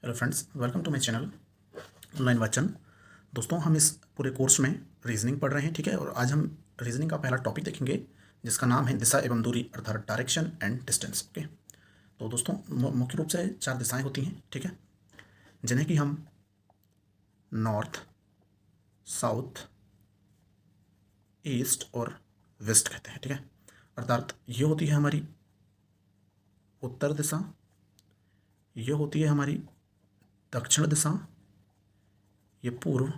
Hello friends, welcome to my channel online वाचन। दोस्तों, हम इस पूरे कोर्स में रीजनिंग पढ़ रहे हैं, ठीक है। और आज हम रीजनिंग का पहला टॉपिक देखेंगे जिसका नाम है दिशा एवं दूरी, अर्थात डायरेक्शन एंड डिस्टेंस। ओके, तो दोस्तों मुख्य रूप से 4 दिशाएं होती हैं, ठीक है, जिन्हें कि हम नॉर्थ, साउथ, ईस्ट और वेस्ट कहते हैं, ठीक है। अर्थात ये होती है हमारी उत्तर दिशा, ये होती है हमारी दक्षिण दिशा, ये पूर्व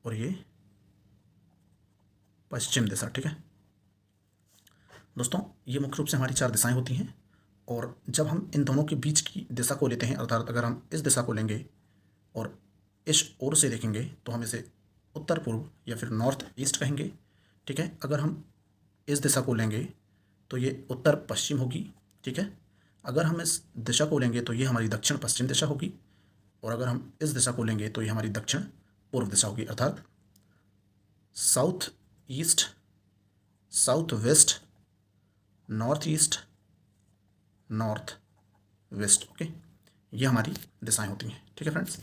और ये पश्चिम दिशा, ठीक है। दोस्तों, ये मुख्य रूप से हमारी 4 दिशाएं होती हैं। और जब हम इन दोनों के बीच की दिशा को लेते हैं, अर्थात अगर हम इस दिशा को लेंगे और इस ओर से देखेंगे तो हम इसे उत्तर पूर्व या फिर नॉर्थ ईस्ट कहेंगे, ठीक है। अगर हम इस दिशा को लेंगे तो ये उत्तर पश्चिम होगी, ठीक है। अगर हम इस दिशा को लेंगे तो ये हमारी दक्षिण पश्चिम दिशा होगी, और अगर हम इस दिशा को लेंगे तो ये हमारी दक्षिण पूर्व दिशा होगी, अर्थात south east, south west, north east, north west. Okay, ये हमारी दिशाएं होती हैं, ठीक है फ्रेंड्स।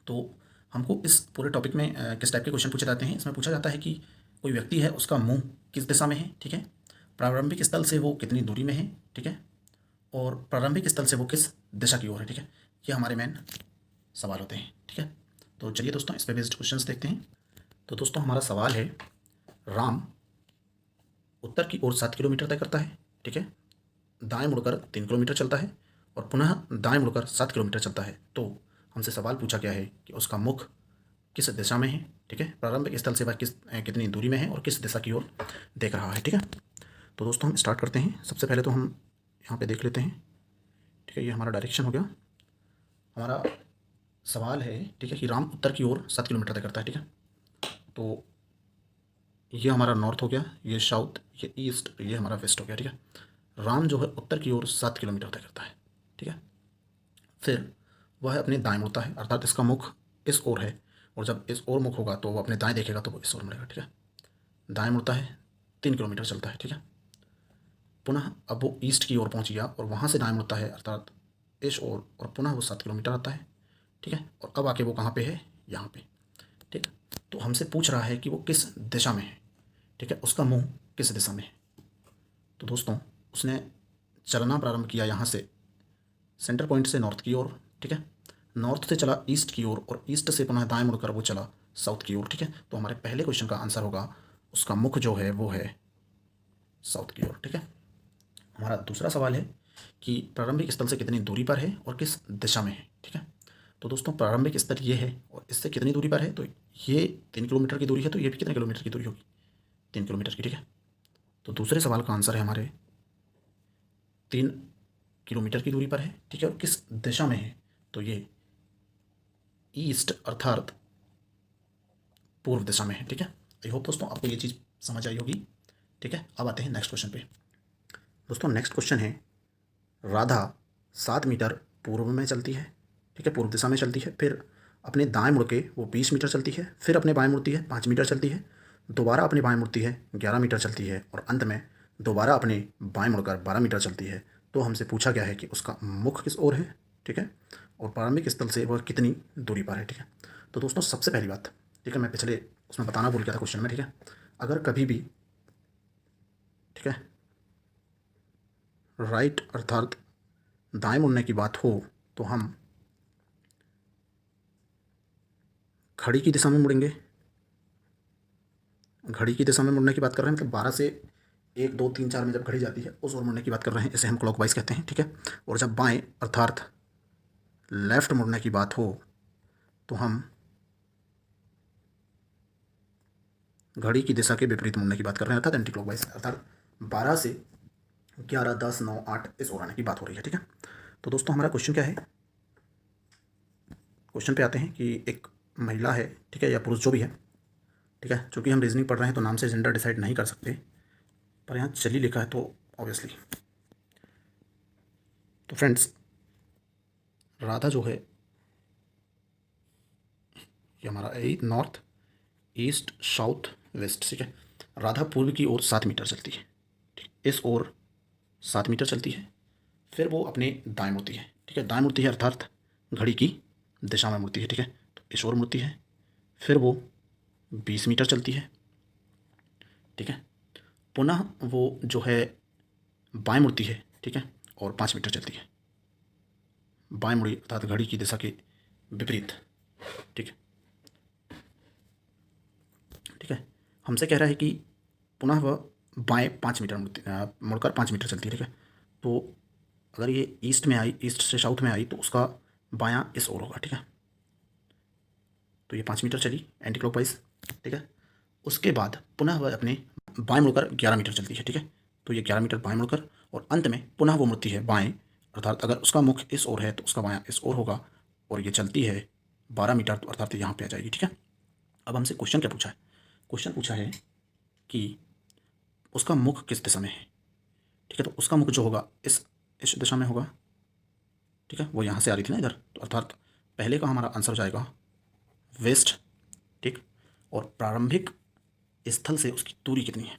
तो हमको इस पूरे टॉपिक में किस टाइप के क्वेश्चन पूछे जाते हैं। इसमें पूछा जाता है कि कोई व्यक्ति है, उसका मुंह किस दिशा में है, ठीक है। प्रारंभिक स्थल से वो कितनी दूरी में है, ठीक है। और प्रारंभिक स्थल से वो किस दिशा की ओर है, ठीक है। ये हमारे मेन सवाल होते हैं, ठीक है। तो चलिए दोस्तों, इस पर बेस्ड क्वेश्चन देखते हैं। तो दोस्तों, हमारा सवाल है, राम उत्तर की ओर 7 किलोमीटर तय करता है, ठीक है। दाएं मुड़कर 3 किलोमीटर चलता है और पुनः दाएं मुड़कर 7 किलोमीटर चलता है। तो हमसे सवाल पूछा गया है कि उसका मुख किस दिशा में है, ठीक है। प्रारंभिक स्थल से वह कितनी दूरी में है और किस दिशा की ओर देख रहा है, ठीक है। तो दोस्तों, हम स्टार्ट करते हैं। सबसे पहले तो हम यहाँ पे देख लेते हैं, ठीक है। ये हमारा डायरेक्शन हो गया। हमारा सवाल है, ठीक है, कि राम उत्तर की ओर 7 किलोमीटर तय करता है, ठीक है। तो ये हमारा नॉर्थ हो गया, ये साउथ, ये ईस्ट, ये हमारा वेस्ट हो गया, ठीक है। राम जो है उत्तर की ओर 7 किलोमीटर तय करता है, ठीक है। फिर वह अपने दाएं मुड़ता है, अर्थात इसका मुख इस ओर है, और जब इस ओर मुख होगा तो वो अपने दाएं देखेगा तो वो इस ओर मुड़ेगा, ठीक है। दाएं मुड़ता है, 3 किलोमीटर चलता है, ठीक है। पुनः अब वो ईस्ट की ओर पहुंच गया और वहाँ से दाएं मुड़ता है, अर्थात इस ओर, और पुनः वो 7 किलोमीटर आता है, ठीक है। और अब आके वो कहाँ पे है, यहाँ पे, ठीक। तो हमसे पूछ रहा है कि वो किस दिशा में है, ठीक है, उसका मुँह किस दिशा में है। तो दोस्तों, उसने चलना प्रारंभ किया यहाँ से सेंटर पॉइंट से नॉर्थ की ओर, ठीक है। नॉर्थ से चला ईस्ट की ओर और ईस्ट से पुनः दाएं मुड़कर वो चला साउथ की ओर, ठीक है। तो हमारे पहले क्वेश्चन का आंसर होगा, उसका मुख जो है वो है साउथ की ओर, ठीक है। हमारा दूसरा सवाल है कि प्रारंभिक स्थल से कितनी दूरी पर है और किस दिशा में है, ठीक है। तो दोस्तों, प्रारंभिक स्थल ये है और इससे कितनी दूरी पर है, तो ये 3 किलोमीटर की दूरी है, तो ये भी कितने किलोमीटर की दूरी होगी, 3 किलोमीटर की, ठीक है। तो दूसरे सवाल का आंसर है हमारे 3 किलोमीटर की दूरी पर है, ठीक है। और किस दिशा में है, तो ये ईस्ट अर्थात पूर्व दिशा में है, ठीक है। आई होप दोस्तों आपको ये चीज़ समझ आई होगी, ठीक है। अब आते हैं नेक्स्ट क्वेश्चन पे। दोस्तों, नेक्स्ट क्वेश्चन है, राधा 7 मीटर पूर्व में चलती है, ठीक है, पूर्व दिशा में चलती है। फिर अपने दाएं मुड़ के वो 20 मीटर चलती है, फिर अपने बाएं मुड़ती है, 5 मीटर चलती है, दोबारा अपने बाएं मुड़ती है, 11 मीटर चलती है, और अंत में दोबारा अपने बाएं मुड़कर 12 मीटर चलती है। तो हमसे पूछा गया है कि उसका मुख किस ओर है, ठीक है, और प्रारंभिक स्थल से वह कितनी दूरी पर है, ठीक है। तो दोस्तों, सबसे पहली बात, ठीक है, मैं पिछले उसमें बताना भूल गया था क्वेश्चन में, ठीक है। अगर कभी भी, ठीक है, राइट अर्थात दाएं मुड़ने की बात हो तो हम घड़ी की दिशा में मुड़ेंगे। घड़ी की दिशा में मुड़ने की बात कर रहे हैं, मतलब 12 से 1, 2, 3, 4 में जब घड़ी जाती है उस ओर मुड़ने की बात कर रहे हैं, इसे हम क्लॉकवाइज कहते हैं, ठीक है। और जब बाएं अर्थात लेफ्ट मुड़ने की बात हो तो हम घड़ी की दिशा के विपरीत मुड़ने की बात कर रहे हैं, अर्थात एंटी क्लॉकवाइज, अर्थात 12 से 11, 10, 9, 8 इस ओर आने की बात हो रही है, ठीक है। तो दोस्तों, हमारा क्वेश्चन क्या है, क्वेश्चन पे आते हैं कि एक महिला है, ठीक है, या पुरुष जो भी है, ठीक है। चूँकि हम रीजनिंग पढ़ रहे हैं तो नाम से जेंडर डिसाइड नहीं कर सकते, पर यहाँ चली लिखा है तो ऑब्वियसली। तो फ्रेंड्स, राधा जो है, ये हमारा नॉर्थ, ईस्ट, साउथ, वेस्ट, ठीक है। राधा पूर्व की ओर 7 मीटर चलती है, ठीक, इस ओर 7 मीटर चलती है। फिर वो अपने दाएं मुड़ती है, ठीक है, दाएं मुड़ती है, अर्थात घड़ी की दिशा में मुड़ती है, ठीक है। तो इस ओर मुड़ती है, फिर वो 20 मीटर चलती है, ठीक है। पुनः वो जो है बाएं मुड़ती है, ठीक है, और 5 मीटर चलती है। बाएं मुड़ी अर्थात घड़ी की दिशा के विपरीत, ठीक है, ठीक है। हमसे कह रहा है कि पुनः वह बाएं 5 मीटर मुड़कर 5 मीटर चलती है, ठीक है। तो अगर ये ईस्ट में आई, ईस्ट से साउथ में आई, तो उसका बायां इस ओर होगा, ठीक है। तो ये 5 मीटर चली एंटी क्लॉकवाइज, ठीक है। उसके बाद पुनः वह अपने बाएं मुड़कर 11 मीटर चलती है, ठीक है। तो ये 11 मीटर बाएं मुड़कर, और अंत में पुनः वो मुड़ती है बाएं, अर्थात अगर उसका मुख इस ओर है तो उसका बायां इस ओर होगा, और ये चलती है 12 मीटर, तो अर्थात यहाँ पे आ जाएगी, ठीक है। अब हमसे क्वेश्चन क्या पूछा है? क्वेश्चन पूछा है कि उसका मुख किस दिशा में है, ठीक है। तो उसका मुख जो होगा इस दिशा में होगा, ठीक है। वो यहाँ से आ रही थी ना इधर, तो अर्थात पहले का हमारा आंसर हो जाएगा वेस्ट, ठीक। और प्रारंभिक स्थल से उसकी दूरी कितनी है?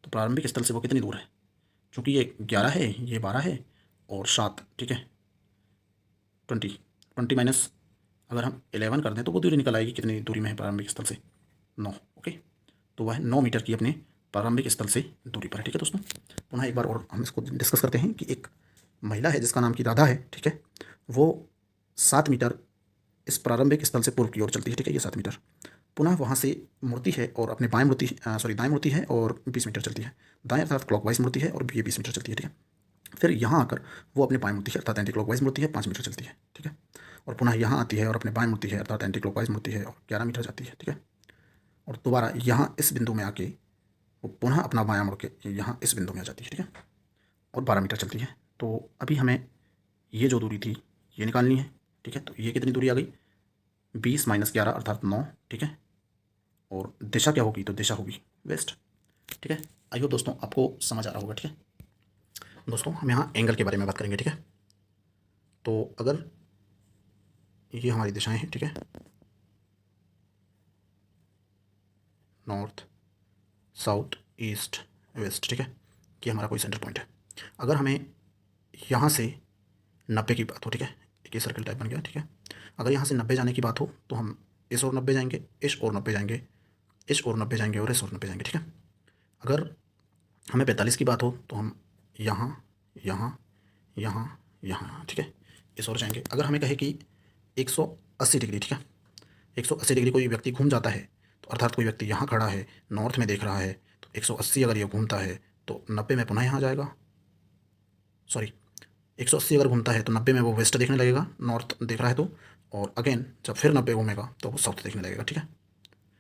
तो प्रारंभिक स्थल से वो कितनी दूर है? क्योंकि ये 11 है, ये 12 है, और 7, ठीक है, 20 माइनस अगर हम 11 कर दें तो वो दूरी निकल आएगी, कितनी दूरी में है प्रारंभिक स्थल से? 9, ओके। तो वह 9 मीटर की अपने प्रारंभिक स्थल से दूरी पर है, ठीक है दोस्तों। पुनः एक बार और हम इसको डिस्कस करते हैं कि एक महिला है जिसका नाम की राधा है, ठीक है। वो 7 मीटर इस प्रारंभिक स्थल से पूर्व की ओर चलती है, ठीक है, ये 7 मीटर। पुनः वहाँ से मुड़ती है और अपने दाएं मुड़ती है और 20 मीटर चलती है। दाएं अर्थात क्लॉकवाइज मुड़ती है और ये 20 मीटर चलती है, ठीक है। फिर यहाँ आकर वो अपने बाएं मुड़ती है अर्थात एंटी क्लॉकवाइज मुड़ती है, 5 मीटर चलती है, ठीक है। और पुनः यहाँ आती है और अपने बाएं मुड़ती है अर्थात एंटी क्लॉकवाइज मुड़ती है और 11 मीटर जाती है, ठीक है। और दोबारा यहाँ इस बिंदु में आके वो पुनः अपना बायां मुड़ के यहाँ इस बिंदु में आ जाती है, ठीक है, और 12 मीटर चलती है। तो अभी हमें ये जो दूरी थी ये निकालनी है, ठीक है। तो ये कितनी दूरी आ गई? 20 माइनस 11 अर्थात 9, ठीक है। और दिशा क्या होगी? तो दिशा होगी वेस्ट, ठीक है। आई होप दोस्तों आपको समझ आ रहा होगा, ठीक है। दोस्तों हम यहाँ एंगल के बारे में बात करेंगे, ठीक है। तो अगर ये हमारी दिशाएं हैं, ठीक है, नॉर्थ, साउथ, ईस्ट, वेस्ट, ठीक है, ये हमारा कोई सेंटर पॉइंट है। अगर हमें यहाँ से 90 की बात हो, ठीक है, एक ये सर्कल टाइप बन गया, ठीक है। अगर यहाँ से 90 जाने की बात हो तो हम इस ओर 90 जाएंगे, इस ओर 90 जाएंगे, इस ओर 90 जाएंगे और इस ओर 90 जाएंगे, ठीक है। अगर हमें 45 की बात हो तो हम यहाँ, यहाँ, यहाँ, यहाँ, ठीक है, इस ओर जाएंगे। अगर हमें कहे कि 180 डिग्री, ठीक है, 180 डिग्री कोई व्यक्ति घूम जाता है, तो अर्थात कोई व्यक्ति यहाँ खड़ा है, नॉर्थ में देख रहा है, तो 180 अगर ये घूमता है तो 90 में पुनः यहाँ जाएगा, सॉरी 180 अगर घूमता है तो 90 में वो वेस्ट देखने लगेगा, नॉर्थ देख रहा है तो, और अगेन जब फिर 90 घूमेगा तो वो साउथ देखने लगेगा, ठीक है।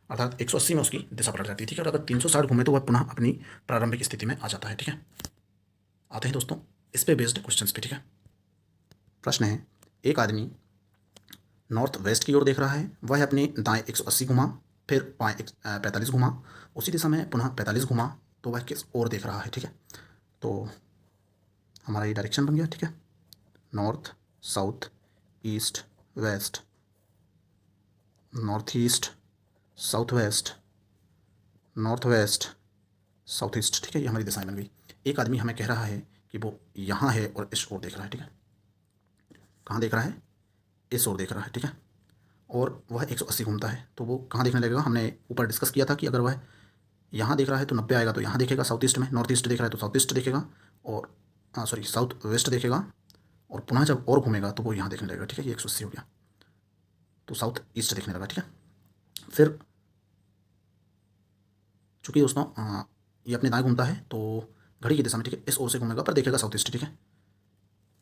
अर्थात 180 में उसकी दिशा पलट जाती है, ठीक है। और अगर 360 घूमे तो वह पुनः अपनी प्रारंभिक स्थिति में आ जाता है, ठीक है। आते हैं दोस्तों इस पे बेस्ड क्वेश्चंस पे, ठीक है। प्रश्न है, एक आदमी नॉर्थ वेस्ट की ओर देख रहा है, वह अपने दाएं 180 घुमा, फिर बाएं 45 घुमा, उसी दिशा में पुनः 45 घुमा, तो वह किस ओर देख रहा है, ठीक है। तो हमारा ये डायरेक्शन बन गया, ठीक है, north, south, east, west, north east, south west, north west, south east, ठीक है, ये हमारी दिशाएं बन गई। एक आदमी हमें कह रहा है कि वो यहाँ है और इस ओर देख रहा है, ठीक है। कहाँ देख रहा है? इस ओर देख रहा है, ठीक है। और वह 180 घूमता है, तो वो कहाँ देखने लगेगा? हमने ऊपर डिस्कस किया था कि अगर वह यहाँ देख रहा है तो 90 आएगा, तो यहाँ देखेगा साउथ ईस्ट में, नॉर्थ ईस्ट देख रहा है तो साउथ ईस्ट देखेगा, और सॉरी साउथ वेस्ट देखेगा, और पुनः जब और घूमेगा तो वो यहाँ देखने लगेगा, ठीक है। ये 180 हो गया, तो साउथ ईस्ट देखने लगा, ठीक है। फिर चूँकि दोस्तों ये अपने दाएं घूमता है तो घड़ी की दिशा में, ठीक है, इस ओर से घूमेगा पर देखेगा साउथ ईस्ट, ठीक है।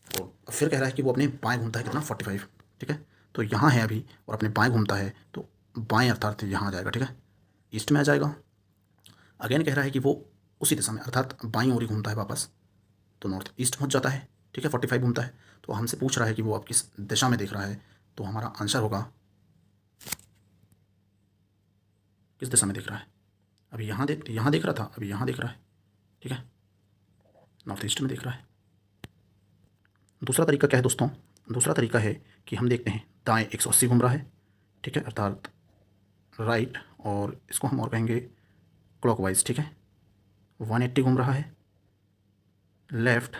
और फिर कह रहा है कि वो अपने बाएं घूमता है, कितना? 45, ठीक है। तो यहाँ है अभी, और अपने बाएं घूमता है तो बाएं अर्थात यहाँ आ जाएगा, ठीक है, ईस्ट में आ जाएगा। अगेन कह रहा है कि वो उसी दिशा में अर्थात बाईं ओर ही घूमता है वापस, तो नॉर्थ ईस्ट पहुँच जाता है, ठीक है, 45 घूमता है। तो हमसे पूछ रहा है कि वो अब किस दिशा में देख रहा है, तो हमारा आंसर होगा किस दिशा में देख रहा है। अभी यहाँ देख रहा था, अभी यहाँ देख रहा है, ठीक है, नॉर्थ ईस्ट में देख रहा है। दूसरा तरीका क्या है दोस्तों? दूसरा तरीका है कि हम देखते हैं दाएं 180 घूम रहा है, ठीक है, अर्थात राइट, और इसको हम और कहेंगे क्लॉकवाइज, ठीक है, 180 घूम रहा है, लेफ्ट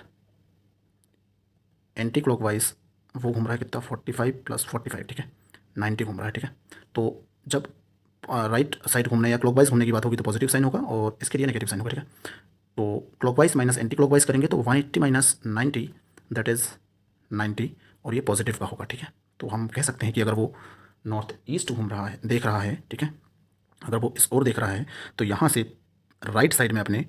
एंटी क्लॉकवाइज वो घूम रहा है कितना 45 + 45, ठीक है, 90 घूम रहा है, ठीक है। तो जब राइट साइड घूमने या क्लॉकवाइज घूमने की बात होगी तो पॉजिटिव साइन होगा और इसके लिए नेगेटिव साइन होगा, ठीक है। तो क्लॉकवाइज माइनस एंटी क्लॉकवाइज करेंगे तो 180 - 90 दैट इज़ 90 और ये पॉजिटिव का होगा, ठीक है। तो हम कह सकते हैं कि अगर वो नॉर्थ ईस्ट घूम रहा है, देख रहा है, ठीक है, अगर वो इस ओर देख रहा है तो यहाँ से राइट साइड में अपने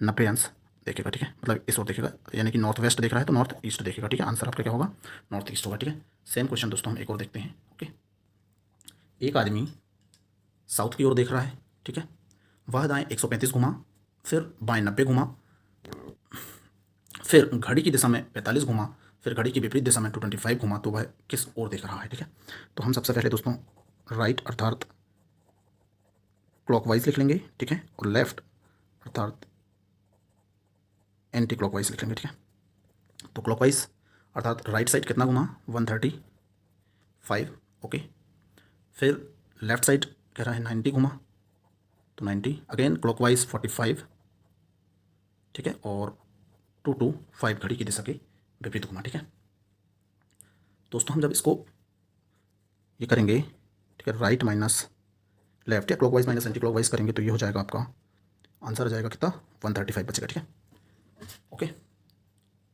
90 अंश देखेगा, ठीक है, मतलब इस ओर देखेगा, यानी कि नॉर्थ वेस्ट देख रहा है तो नॉर्थ ईस्ट देखेगा, ठीक है। आंसर आपका क्या होगा? नॉर्थ ईस्ट होगा, ठीक है। सेम क्वेश्चन दोस्तों हम एक और देखते हैं। ओके, एक आदमी साउथ की ओर देख रहा है, ठीक है, वह दाएं 135 घुमा, फिर बाएं 90 घुमा, फिर घड़ी की दिशा में 45 घुमा, फिर घड़ी की विपरीत दिशा में 225 घुमा, तो वह किस ओर देख रहा है, ठीक है। तो हम सबसे पहले दोस्तों राइट अर्थात क्लॉकवाइज लिख लेंगे, ठीक है, और लेफ्ट अर्थात एंटी क्लॉकवाइज लिख लेंगे, ठीक है। तो क्लॉकवाइज अर्थात राइट साइड कितना घुमा? 135, ओके। फिर लेफ्ट साइड कह रहा है 90 घुमा, तो 90 अगेन क्लॉकवाइज 45, ठीक है, और 225 घड़ी की दिशा के विपरीत घुमा, ठीक है। दोस्तों हम जब इसको ये करेंगे, ठीक है, राइट माइनस लेफ्ट या क्लॉकवाइज माइनस एंटी क्लॉकवाइज करेंगे तो ये हो जाएगा आपका आंसर आ जाएगा कितना? 135 बचेगा, ठीक है, ओके।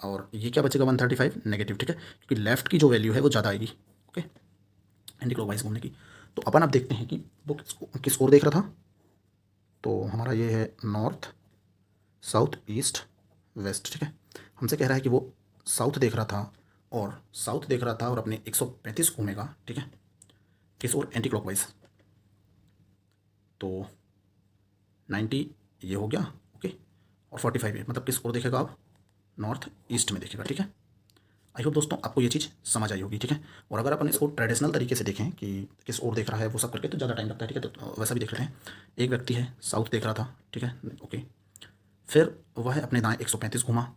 और ये क्या बचेगा? 135 नेगेटिव, ठीक है, क्योंकि लेफ्ट की जो वैल्यू है वो ज़्यादा आएगी, ओके, एंटी क्लॉकवाइज घूमने की। तो अपन अब देखते हैं कि वो किस ओर देख रहा था। तो हमारा ये है नॉर्थ, साउथ, ईस्ट, वेस्ट, ठीक है। हमसे कह रहा है कि वो साउथ देख रहा था और अपने 135 घूमेगा, ठीक है, किस ओर? Anti clockwise. तो 90 ये हो गया, ओके, और 45 ये, मतलब किस ओर देखेगा आप? नॉर्थ ईस्ट में देखेगा, ठीक है। आई होप दोस्तों आपको ये चीज़ समझ आई होगी, ठीक है। और अगर अपन इसको ट्रेडिशनल तरीके से देखें कि किस ओर देख रहा है वो सब करके तो ज़्यादा टाइम लगता है, ठीक है। तो वैसा भी देख लेते हैं। एक व्यक्ति है साउथ देख रहा था, ठीक है, ओके, फिर वह अपने दाएं 135 घुमा,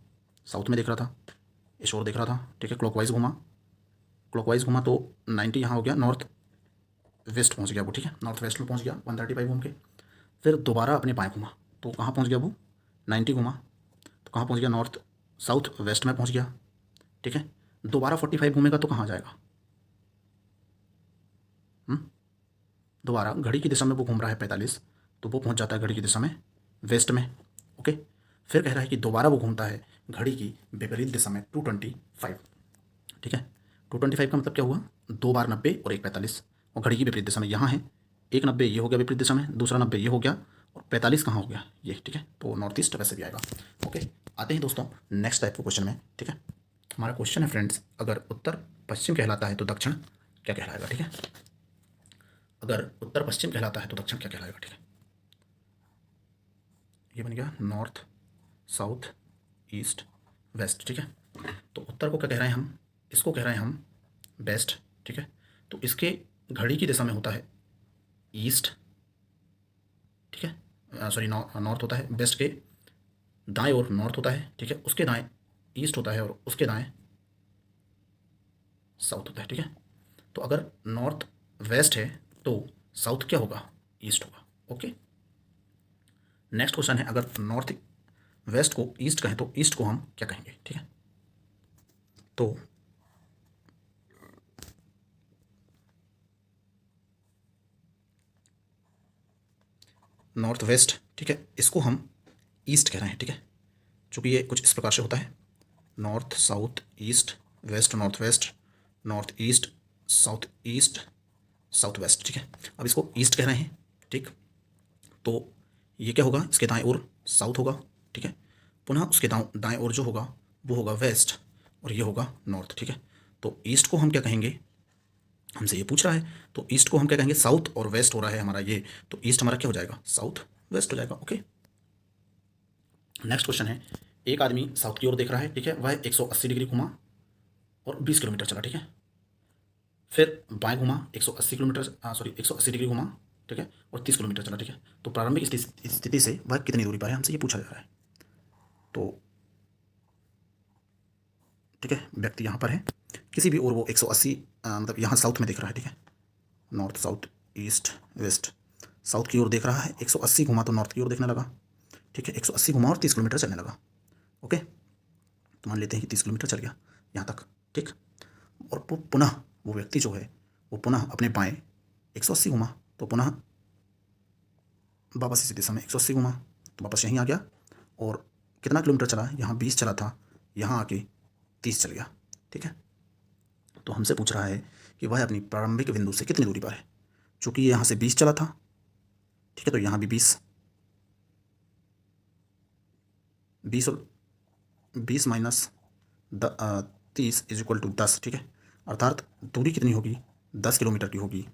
साउथ में देख रहा था, इस ओर देख रहा था, ठीक है, क्लॉकवाइज घुमा तो 90 यहाँ हो गया, नॉर्थ वेस्ट पहुँच गया वो, ठीक है, नॉर्थ वेस्ट में पहुँच गया 135 घूम के। फिर दोबारा अपने बाएँ घुमा तो कहाँ पहुँच गया वो? 90 घुमा तो कहाँ पहुँच गया? नॉर्थ साउथ वेस्ट में पहुँच गया, ठीक है। दोबारा 45 घूमेगा तो कहाँ जाएगा? दोबारा घड़ी की दिशा में वो घूम रहा है 45, तो वो पहुँच जाता है घड़ी की दिशा में वेस्ट में, ओके। फिर कह रहा है कि दोबारा वो घूमता है घड़ी की विपरीत दिशा में 225, ठीक है। 225 का मतलब क्या हुआ? 2 बार 90 और 1 45, और घड़ी की विपरीत दिशा में यहाँ है, 1 90 ये हो गया विपरीत दिशा में, दूसरा 90 ये हो गया, और 45 कहाँ हो गया? ये, ठीक है। तो नॉर्थ ईस्ट वैसे भी आएगा, ओके। आते हैं दोस्तों नेक्स्ट टाइप के क्वेश्चन में, ठीक है। हमारा क्वेश्चन है फ्रेंड्स, अगर उत्तर पश्चिम कहलाता है तो दक्षिण क्या कहलाएगा, ठीक है। अगर उत्तर पश्चिम कहलाता है तो दक्षिण क्या कहलाएगा, ठीक है। ये बन गया नॉर्थ, साउथ, ईस्ट, वेस्ट, ठीक है। तो उत्तर को क्या कह रहे हैं हम? इसको कह रहे हैं हम वेस्ट, ठीक है। तो इसके घड़ी की दिशा में होता है ईस्ट, ठीक है, सॉरी नॉर्थ होता है, वेस्ट के दाएं ओर नॉर्थ होता है, ठीक है, उसके दाएं ईस्ट होता है और उसके दाएं साउथ होता है, ठीक है। तो अगर नॉर्थ वेस्ट है तो साउथ क्या होगा? ईस्ट होगा, ओके। नेक्स्ट क्वेश्चन है, अगर नॉर्थ वेस्ट को ईस्ट कहें तो ईस्ट को हम क्या कहेंगे, ठीक है। तो नॉर्थ वेस्ट, ठीक है, इसको हम ईस्ट कह रहे हैं, ठीक है, चूँकि ये कुछ इस प्रकार से होता है north south east west north waste north east south waste, ठीक है। अब इसको ईस्ट कह रहे हैं, ठीक। तो ये क्या होगा? इसके दाएं ओर साउथ होगा, ठीक है, पुनः उसके दाएं ओर जो होगा वो होगा वेस्ट, और ये होगा नॉर्थ, ठीक है। तो ईस्ट को हम क्या कहेंगे? हमसे ये पूछ रहा है, तो ईस्ट को हम क्या कहेंगे? साउथ और वेस्ट हो रहा है हमारा ये, तो ईस्ट हमारा क्या हो जाएगा? साउथ वेस्ट हो जाएगा, ओके। नेक्स्ट क्वेश्चन है, एक आदमी साउथ की ओर देख रहा है, ठीक है, वह 180 डिग्री घुमा और 20 किलोमीटर चला, ठीक है। फिर बाएं घुमा 180 डिग्री घुमा, ठीक है, और 30 किलोमीटर चला, ठीक है। तो प्रारंभिक स्थिति से वह कितनी दूरी पर है, हमसे ये पूछा जा रहा है। तो ठीक है, व्यक्ति यहाँ पर है, किसी भी ओर वो 180 मतलब यहाँ साउथ में देख रहा है, ठीक है, north south east waste, south की ओर देख रहा है, 180 घुमा तो नॉर्थ की ओर देखने लगा, ठीक है, 180 घुमा और 30 किलोमीटर चलने लगा, ओके। तो मान लेते हैं कि 30 किलोमीटर चल गया यहाँ तक, ठीक। और वो पुनः वो व्यक्ति जो है वो पुनः अपने बाएं 180 घुमा, तो पुनः वापस इसी दिशा में 180 घुमा, तो वापस यहीं आ गया। और कितना किलोमीटर चला, यहाँ 20 चला था, यहाँ आके 30 चल गया। ठीक है, तो हमसे पूछ रहा है कि वह अपनी प्रारंभिक बिंदु से कितनी दूरी पर है। चूँकि ये यहाँ से 20 चला था, ठीक है, तो यहाँ भी 20 और 20 माइनस 30 इज इक्वल टू 10। ठीक है, अर्थात दूरी कितनी होगी, 10 किलोमीटर की होगी।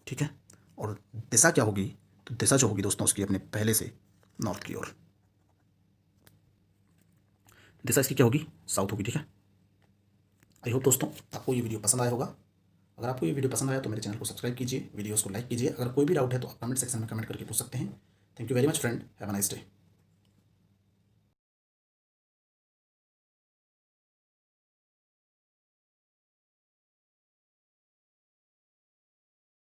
ठीक है, और दिशा क्या होगी, तो दिशा जो होगी दोस्तों उसकी अपने पहले से नॉर्थ की ओर, दिशा इसकी क्या होगी, साउथ होगी। ठीक है, आई होप दोस्तों आपको ये वीडियो पसंद आया होगा। अगर आपको ये वीडियो पसंद आया तो मेरे चैनल को सब्सक्राइब कीजिए, वीडियोस को लाइक कीजिए। अगर कोई भी डाउट है तो आप कमेंट सेक्शन में कमेंट करके पूछ सकते हैं। Thank you very much friend, have a nice day.